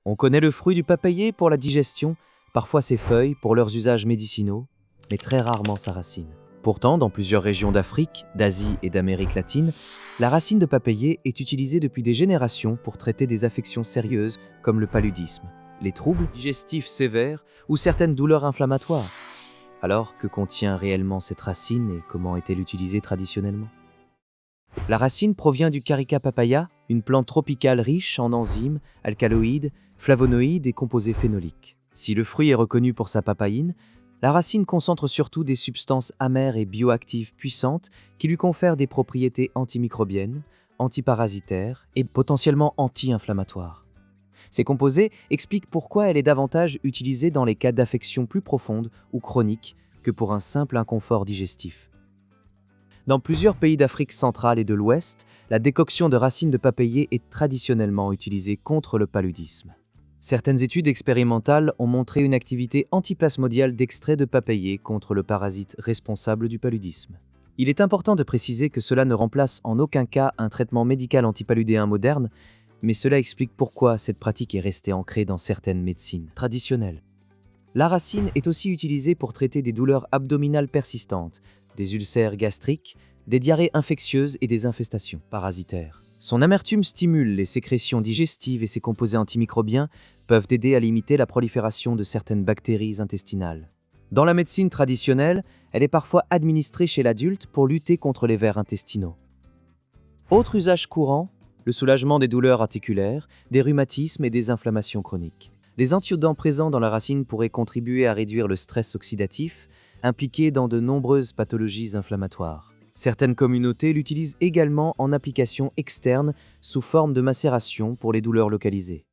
On connaît le fruit du papayer pour la digestion, parfois ses feuilles pour leurs usages médicinaux, mais très rarement sa racine. Pourtant, dans plusieurs régions d'Afrique, d'Asie et d'Amérique latine, la racine de papayer est utilisée depuis des générations pour traiter des affections sérieuses comme le paludisme, les troubles digestifs sévères ou certaines douleurs inflammatoires. Alors, que contient réellement cette racine et comment est-elle utilisée traditionnellement? La racine provient du Carica papaya, une plante tropicale riche en enzymes, alcaloïdes, flavonoïdes et composés phénoliques. Si le fruit est reconnu pour sa papaïne, la racine concentre surtout des substances amères et bioactives puissantes qui lui confèrent des propriétés antimicrobiennes, antiparasitaires et potentiellement anti-inflammatoires. Ces composés expliquent pourquoi elle est davantage utilisée dans les cas d'affections plus profondes ou chroniques que pour un simple inconfort digestif. Dans plusieurs pays d'Afrique centrale et de l'Ouest, la décoction de racines de papayer est traditionnellement utilisée contre le paludisme. Certaines études expérimentales ont montré une activité antiplasmodiale d'extrait de papayer contre le parasite responsable du paludisme. Il est important de préciser que cela ne remplace en aucun cas un traitement médical antipaludéen moderne, mais cela explique pourquoi cette pratique est restée ancrée dans certaines médecines traditionnelles. La racine est aussi utilisée pour traiter des douleurs abdominales persistantes, des ulcères gastriques, des diarrhées infectieuses et des infestations parasitaires. Son amertume stimule les sécrétions digestives et ses composés antimicrobiens peuvent aider à limiter la prolifération de certaines bactéries intestinales. Dans la médecine traditionnelle, elle est parfois administrée chez l'adulte pour lutter contre les vers intestinaux. Autre usage courant, le soulagement des douleurs articulaires, des rhumatismes et des inflammations chroniques. Les antioxydants présents dans la racine pourraient contribuer à réduire le stress oxydatif, impliqué dans de nombreuses pathologies inflammatoires. Certaines communautés l'utilisent également en application externe sous forme de macération pour les douleurs localisées.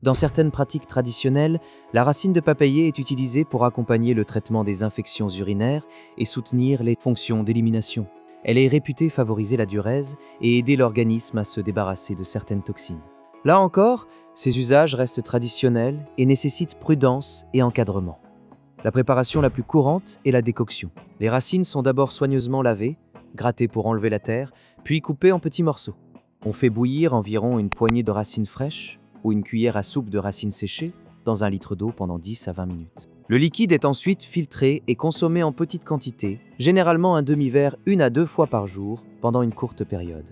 Dans certaines pratiques traditionnelles, la racine de papayer est utilisée pour accompagner le traitement des infections urinaires et soutenir les fonctions d'élimination. Elle est réputée favoriser la diurèse et aider l'organisme à se débarrasser de certaines toxines. Là encore, ces usages restent traditionnels et nécessitent prudence et encadrement. La préparation la plus courante est la décoction. Les racines sont d'abord soigneusement lavées, grattées pour enlever la terre, puis coupées en petits morceaux. On fait bouillir environ une poignée de racines fraîches ou une cuillère à soupe de racines séchées dans 1 litre d'eau pendant 10 à 20 minutes. Le liquide est ensuite filtré et consommé en petite quantité, généralement un demi-verre 1 à 2 fois par jour pendant une courte période.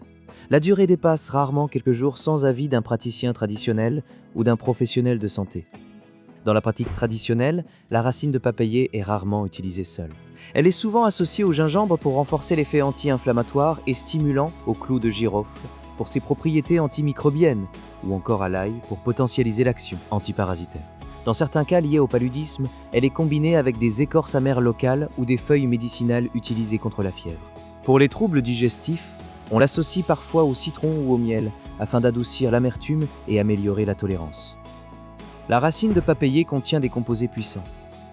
La durée dépasse rarement quelques jours sans avis d'un praticien traditionnel ou d'un professionnel de santé. Dans la pratique traditionnelle, la racine de papayer est rarement utilisée seule. Elle est souvent associée au gingembre pour renforcer l'effet anti-inflammatoire et stimulant au clou de girofle pour ses propriétés antimicrobiennes, ou encore à l'ail pour potentialiser l'action antiparasitaire. Dans certains cas liés au paludisme, elle est combinée avec des écorces amères locales ou des feuilles médicinales utilisées contre la fièvre. Pour les troubles digestifs, on l'associe parfois au citron ou au miel afin d'adoucir l'amertume et améliorer la tolérance. La racine de papayer contient des composés puissants.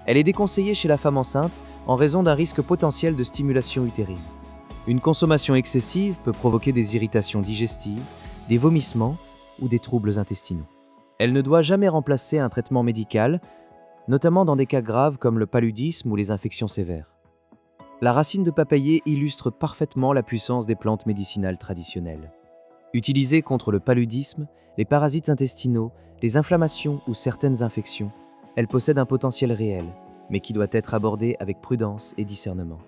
Elle est déconseillée chez la femme enceinte en raison d'un risque potentiel de stimulation utérine. Une consommation excessive peut provoquer des irritations digestives, des vomissements ou des troubles intestinaux. Elle ne doit jamais remplacer un traitement médical, notamment dans des cas graves comme le paludisme ou les infections sévères. La racine de papayer illustre parfaitement la puissance des plantes médicinales traditionnelles. Utilisée contre le paludisme, les parasites intestinaux, les inflammations ou certaines infections, elle possède un potentiel réel, mais qui doit être abordé avec prudence et discernement.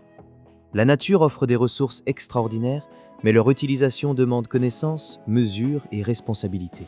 La nature offre des ressources extraordinaires, mais leur utilisation demande connaissance, mesure et responsabilité.